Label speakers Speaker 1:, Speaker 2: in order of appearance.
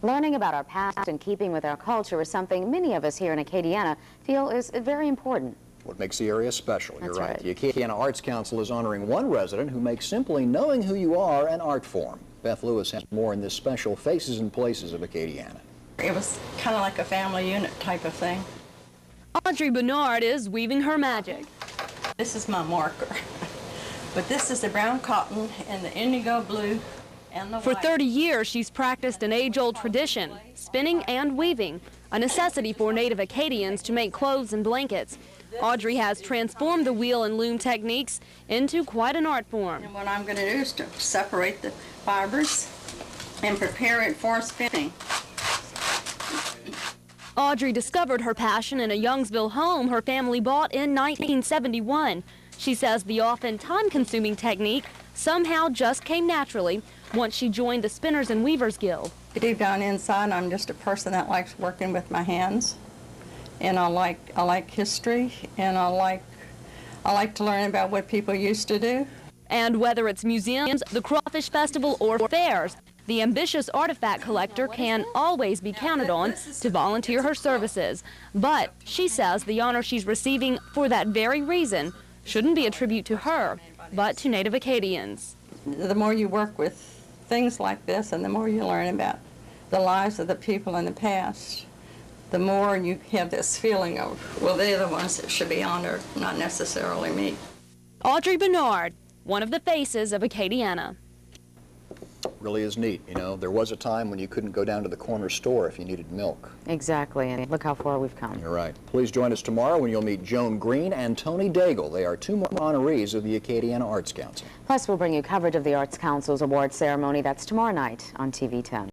Speaker 1: Learning about our past and keeping with our culture is something many of us here in Acadiana feel is very important.
Speaker 2: What makes the area special, you're right.
Speaker 1: Right.
Speaker 2: The Acadiana Arts Council is honoring one resident who makes simply knowing who you are an art form. Beth Lewis has more in this special Faces and Places of Acadiana.
Speaker 3: It was kind of like a family unit type of thing.
Speaker 4: Audrey Bernard is weaving her magic.
Speaker 3: This is my marker. But this is the brown cotton and the indigo blue and the
Speaker 4: For
Speaker 3: white.
Speaker 4: 30 years, she's practiced an age-old tradition, spinning and weaving, a necessity for Native Acadians to make clothes and blankets. Audrey has transformed the wheel and loom techniques into quite an art form.
Speaker 3: And what I'm going to do is to separate the fibers and prepare it for spinning.
Speaker 4: Audrey discovered her passion in a Youngsville home her family bought in 1971. She says the often time-consuming technique somehow just came naturally once she joined the Spinners and Weavers Guild.
Speaker 3: Deep down inside, I'm just a person that likes working with my hands, and I like history, and I like to learn about what people used to do.
Speaker 4: And whether it's museums, the Crawfish Festival, or fairs, the ambitious artifact collector can always be counted on to volunteer her services. But she says the honor she's receiving for that very reason shouldn't be a tribute to her, but to Native Acadians.
Speaker 3: The more you work with things like this and the more you learn about the lives of the people in the past, the more you have this feeling of, well, they're the ones that should be honored, not necessarily me.
Speaker 4: Audrey Bernard, one of the faces of Acadiana.
Speaker 2: Really is neat. You know, there was a time when you couldn't go down to the corner store if you needed milk.
Speaker 1: Exactly, and look how far we've come.
Speaker 2: You're right. Please join us tomorrow when you'll meet Joan Green and Tony Daigle. They are two more honorees of the Acadiana Arts Council.
Speaker 1: Plus, we'll bring you coverage of the Arts Council's award ceremony. That's tomorrow night on TV 10.